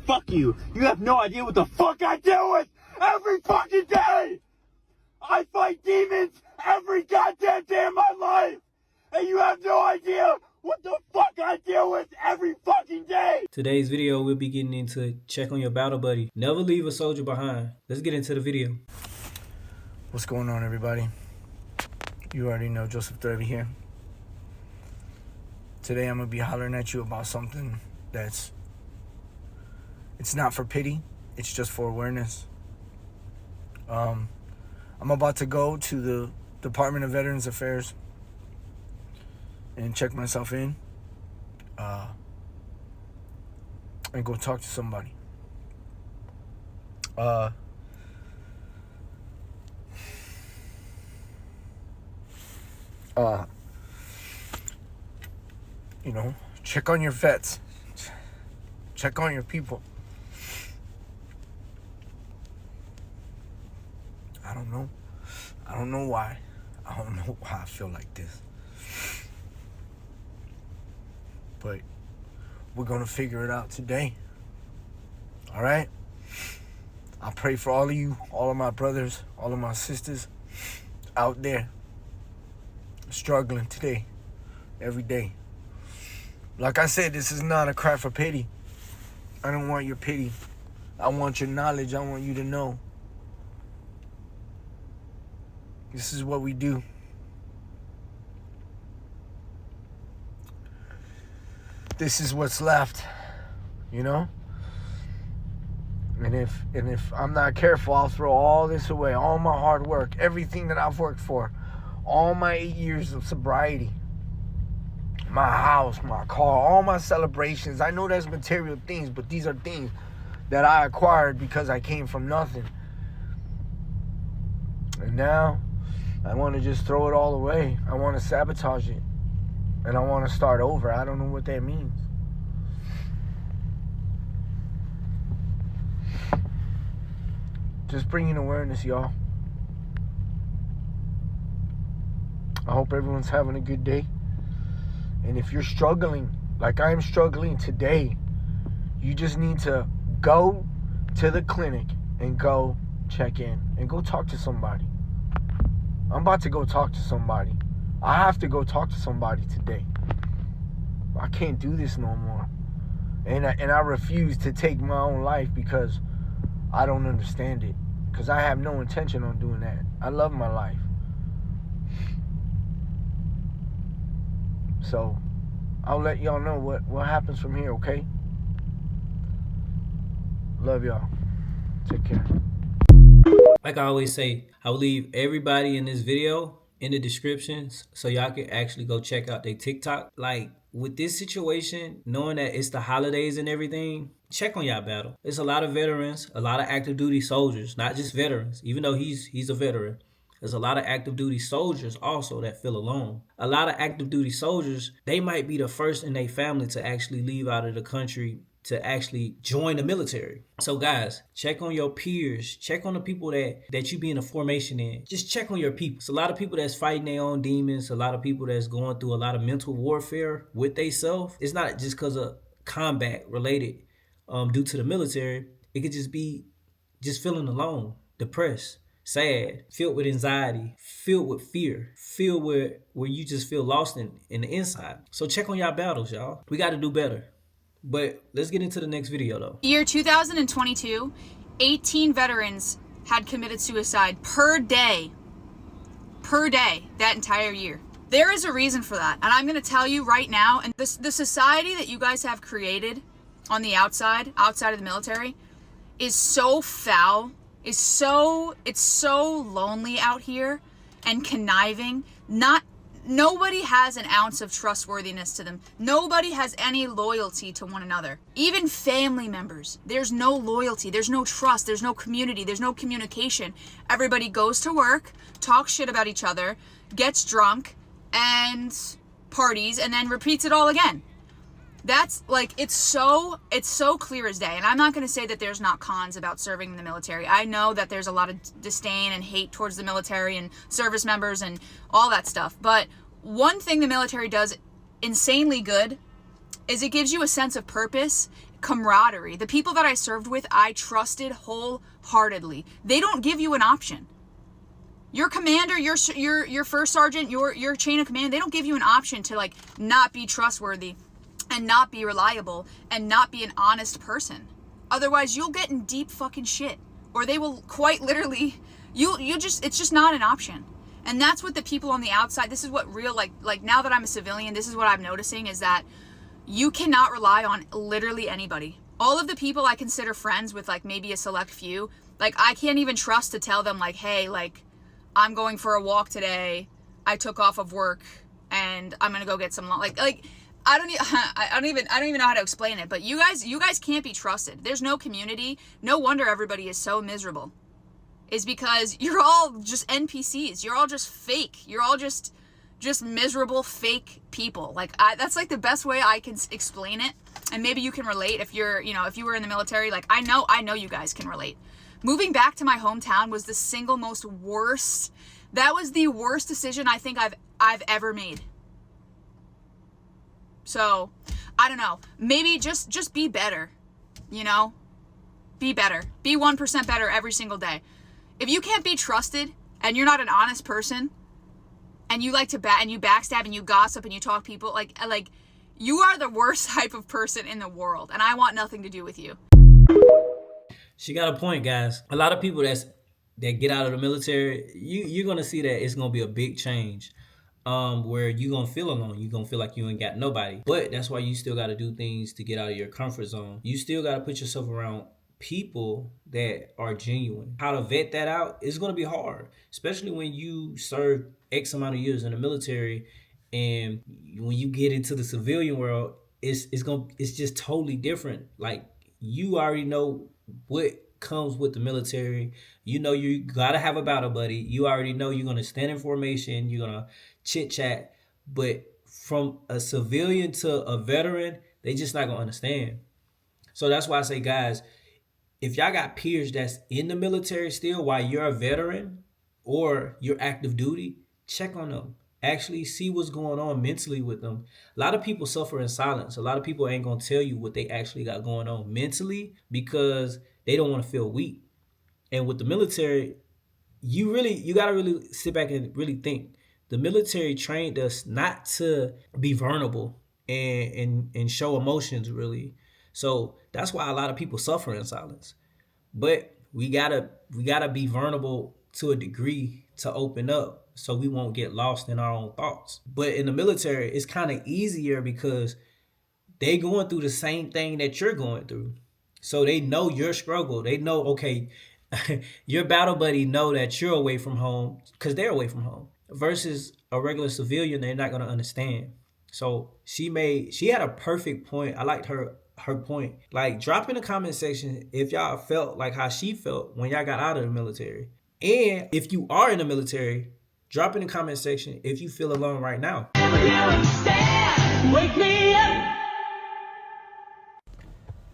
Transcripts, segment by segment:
fuck you. You have no idea what the fuck I deal with every fucking day. I fight demons every goddamn day of my life. And you have no idea what the fuck I deal with every fucking day. Today's video, we'll be getting into check on your battle buddy. Never leave a soldier behind. Let's get into the video. What's going on, everybody? You already know Joseph Threavy here. Today I'm gonna be hollering at you about something it's not for pity, it's just for awareness. I'm about to go to the Department of Veterans Affairs and check myself in and go talk to somebody. You know, check on your vets. Check on your people. I don't know why. I don't know why I feel like this. But we're gonna figure it out today. All right? I pray for all of you, all of my brothers, all of my sisters out there struggling today, every day. Like I said, this is not a cry for pity. I don't want your pity. I want your knowledge. I want you to know. This is what we do. This is what's left, you know? And if I'm not careful, I'll throw all this away, all my hard work, everything that I've worked for, all my 8 years of sobriety, my house, my car, all my celebrations. I know that's material things, but these are things that I acquired because I came from nothing. And now I want to just throw it all away. I want to sabotage it. And I want to start over. I don't know what that means. Just bringing awareness, y'all. I hope everyone's having a good day. And if you're struggling, like I am struggling today, you just need to go to the clinic and go check in and go talk to somebody. I'm about to go talk to somebody. I have to go talk to somebody today. I can't do this no more. And I refuse to take my own life because I don't understand it. Because I have no intention on doing that. I love my life. So I'll let y'all know what happens from here, okay? Love y'all. Take care. Like I always say, I will leave everybody in this video in the descriptions so y'all can actually go check out their TikTok. Like with this situation, knowing that it's the holidays and everything, check on y'all battle. There's a lot of veterans, a lot of active duty soldiers, not just veterans, even though he's a veteran. There's a lot of active duty soldiers also that feel alone. A lot of active duty soldiers, they might be the first in their family to actually leave out of the country to actually join the military. So guys, check on your peers. Check on the people that you be in a formation in. Just check on your people. It's a lot of people that's fighting their own demons. A lot of people that's going through a lot of mental warfare with themselves. It's not just because of combat related due to the military. It could just be just feeling alone, depressed, sad, filled with anxiety, filled with fear, filled where you just feel lost in the inside. So check on y'all battles, y'all. We got to do better. But let's get into the next video though. Year 2022, 18 veterans had committed suicide per day that entire year. There is a reason for that, and I'm going to tell you right now, and the society that you guys have created on the outside of the military is so foul, it's so lonely out here and conniving. Nobody has an ounce of trustworthiness to them. Nobody has any loyalty to one another. Even family members, there's no loyalty, there's no trust, there's no community, there's no communication. Everybody goes to work, talks shit about each other, gets drunk, and parties, and then repeats it all again. That's like, it's so clear as day. And I'm not going to say that there's not cons about serving in the military. I know that there's a lot of disdain and hate towards the military and service members and all that stuff. But one thing the military does insanely good is it gives you a sense of purpose. camaraderie. The people that I served with, I trusted wholeheartedly. They don't give you an option. Your commander, your first sergeant, your chain of command, they don't give you an option to like not be trustworthy and not be reliable and not be an honest person. Otherwise, you'll get in deep fucking shit, or they will quite literally, it's just not an option. And that's what the people on the outside, this is what real, like now that I'm a civilian, this is what I'm noticing, is that you cannot rely on literally anybody. All of the people I consider friends with, like maybe a select few, like I can't even trust to tell them like, hey, like I'm going for a walk today. I took off of work and I'm gonna go get some like I don't even know how to explain it. But you guys can't be trusted. There's no community. No wonder everybody is so miserable. Is because you're all just NPCs. You're all just fake. You're all just miserable fake people. Like that's like the best way I can explain it. And maybe you can relate if you're, if you were in the military. Like I know you guys can relate. Moving back to my hometown was the single most worst. That was the worst decision I think I've ever made. So, I don't know. Maybe just be better. Be better. Be 1% better every single day. If you can't be trusted and you're not an honest person and you like to and you backstab and you gossip and you talk people like you are the worst type of person in the world, and I want nothing to do with you. She got a point, guys. A lot of people that get out of the military, you're gonna see that it's gonna be a big change, where you're gonna feel alone. You're gonna feel like you ain't got nobody. But that's why you still gotta do things to get out of your comfort zone. You still gotta put yourself around people that are genuine. How to vet that out is gonna be hard, especially when you serve X amount of years in the military, and when you get into the civilian world, it's just totally different. Like you already know what comes with the military. You gotta have a battle buddy. You already know you're gonna stand in formation, you're gonna chit chat. But from a civilian to a veteran, they just not gonna understand. So that's why I say, guys, if y'all got peers that's in the military still while you're a veteran or you're active duty, check on them. Actually see what's going on mentally with them. A lot of people suffer in silence. A lot of people ain't gonna tell you what they actually got going on mentally because they don't want to feel weak. And with the military, you gotta really sit back and really think. The military trained us not to be vulnerable and show emotions really. So that's why a lot of people suffer in silence. But we gotta be vulnerable to a degree to open up so we won't get lost in our own thoughts. But in the military, it's kind of easier because they going through the same thing that you're going through. So they know your struggle. They know, okay, your battle buddy know that you're away from home because they're away from home. Versus a regular civilian, they're not going to understand. So she had a perfect point. I liked her point. Like, drop in the comment section if y'all felt like how she felt when y'all got out of the military. And if you are in the military, drop in the comment section if you feel alone right now. Wake me up.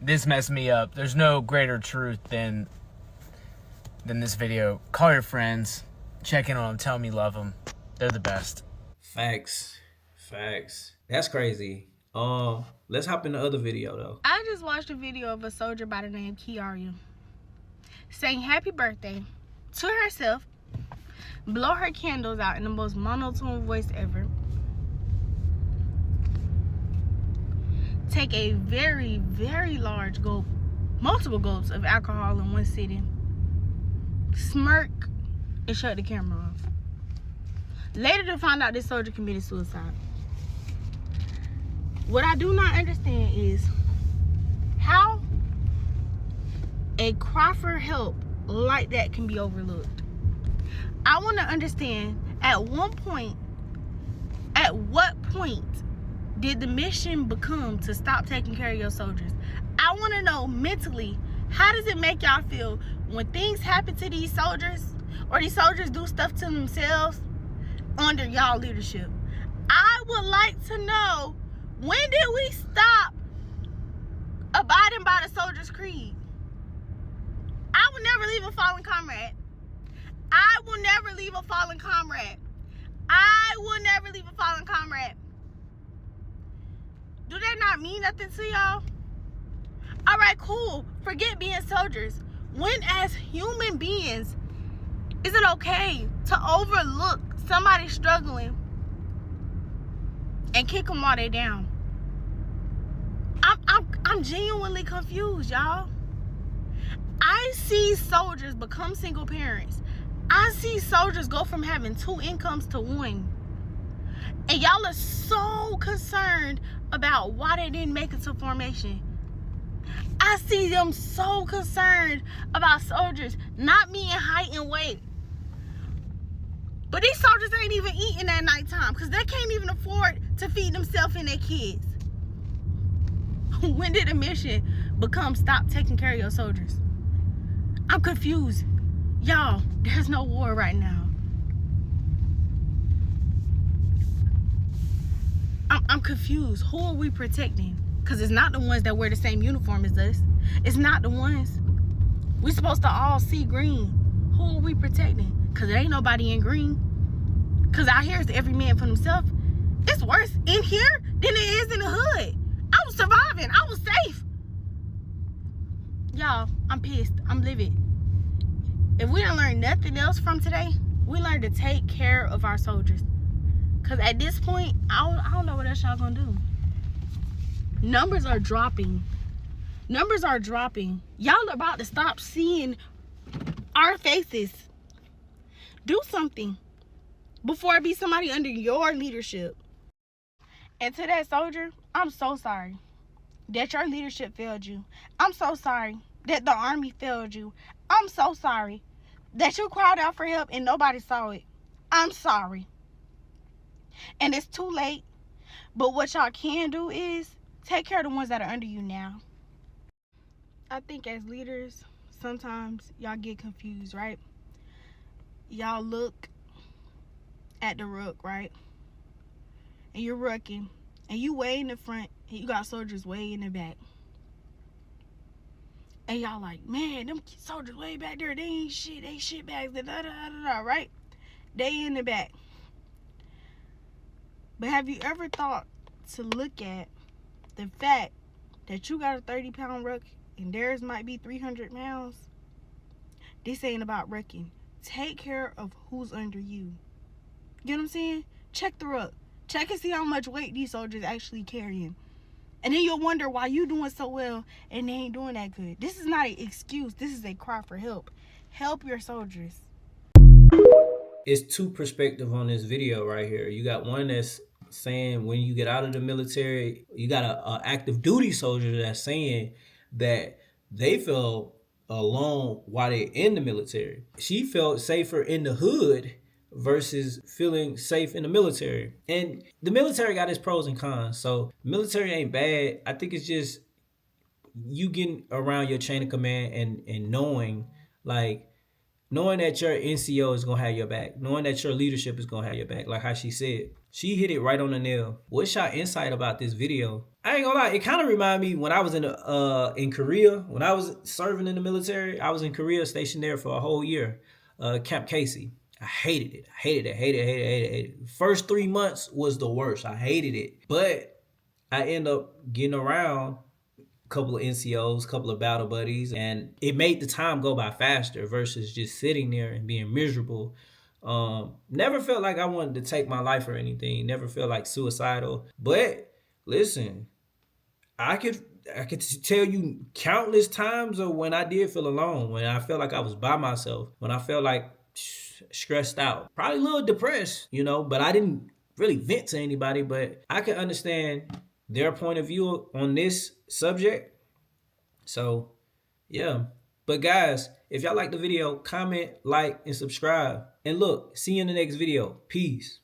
This messed me up. There's no greater truth than this video. Call your friends, check in on them, tell them you love them. They're the best. Facts. That's crazy. Let's hop in the other video though. I just watched a video of a soldier by the name Kiaria saying happy birthday to herself, blow her candles out in the most monotone voice ever, take a very, very large gulp, multiple gulps of alcohol in one sitting, smirk, and shut the camera off. Later to find out this soldier committed suicide. What I do not understand is how a cry for help like that can be overlooked. I want to understand at what point did the mission become to stop taking care of your soldiers? I want to know mentally, how does it make y'all feel when things happen to these soldiers or these soldiers do stuff to themselves under y'all leadership? I would like to know, when did we stop abiding by the soldier's creed? I will never leave a fallen comrade. I will never leave a fallen comrade. I will never leave a fallen comrade. Do that not mean nothing to y'all? All right, cool. Forget being soldiers. When, as human beings, is it okay to overlook somebody struggling and kick them while they down? I'm genuinely confused, y'all. I see soldiers become single parents. I see soldiers go from having 2 incomes to 1. And y'all are so concerned about why they didn't make it to formation. I see them so concerned about soldiers not meeting height and weight. But these soldiers ain't even eating at nighttime because they can't even afford to feed themselves and their kids. When did a mission become stop taking care of your soldiers? I'm confused. Y'all, there's no war right now. I'm confused. Who are we protecting? Because it's not the ones that wear the same uniform as us. It's not the ones. We're supposed to all see green. Who are we protecting? Because there ain't nobody in green. Because out here it's every man for himself. It's worse in here than it is in the hood. I was surviving. I was safe. Y'all, I'm pissed. I'm livid. If we don't learn nothing else from today, we learn to take care of our soldiers. Because at this point, I don't know what else y'all gonna do. Numbers are dropping. Numbers are dropping. Y'all are about to stop seeing our faces. Do something before it be somebody under your leadership. And to that soldier, I'm so sorry that your leadership failed you. I'm so sorry that the army failed you. I'm so sorry that you cried out for help and nobody saw it. I'm sorry. And it's too late. But what y'all can do is take care of the ones that are under you now. I think as leaders, sometimes y'all get confused, right? Y'all look at the ruck, right? And you're rucking. And you way in the front. And you got soldiers way in the back. And y'all like, man, them soldiers way back there, they ain't shit. They shit bags, right? They in the back. But have you ever thought to look at the fact that you got a 30-pound ruck and theirs might be 300 pounds? This ain't about rucking. Take care of who's under you. You know what I'm saying? Check the ruck. Check and see how much weight these soldiers actually carrying. And then you'll wonder why you doing so well and they ain't doing that good. This is not an excuse. This is a cry for help. Help your soldiers. It's 2 perspectives on this video right here. You got one that's saying when you get out of the military, you got a active duty soldier that's saying that they felt alone while they're in the military. She felt safer in the hood versus feeling safe in the military. And the military got its pros and cons. So military ain't bad. I think it's just you getting around your chain of command and knowing that your NCO is going to have your back, knowing that your leadership is going to have your back, like how she said. She hit it right on the nail. What's your insight about this video? I ain't gonna lie, it kind of reminded me when I was in Korea, when I was serving in the military. I was in Korea, stationed there for a whole year, Camp Casey. I hated it. First 3 months was the worst. I hated it. But I end up getting around couple of NCOs, couple of battle buddies, and it made the time go by faster versus just sitting there and being miserable. Never felt like I wanted to take my life or anything. Never felt like suicidal. But listen, I could tell you countless times of when I did feel alone, when I felt like I was by myself, when I felt like stressed out, probably a little depressed, but I didn't really vent to anybody. But I can understand their point of view on this subject. So yeah, but guys, if y'all like the video, comment, like, and subscribe. And look, see you in the next video. Peace.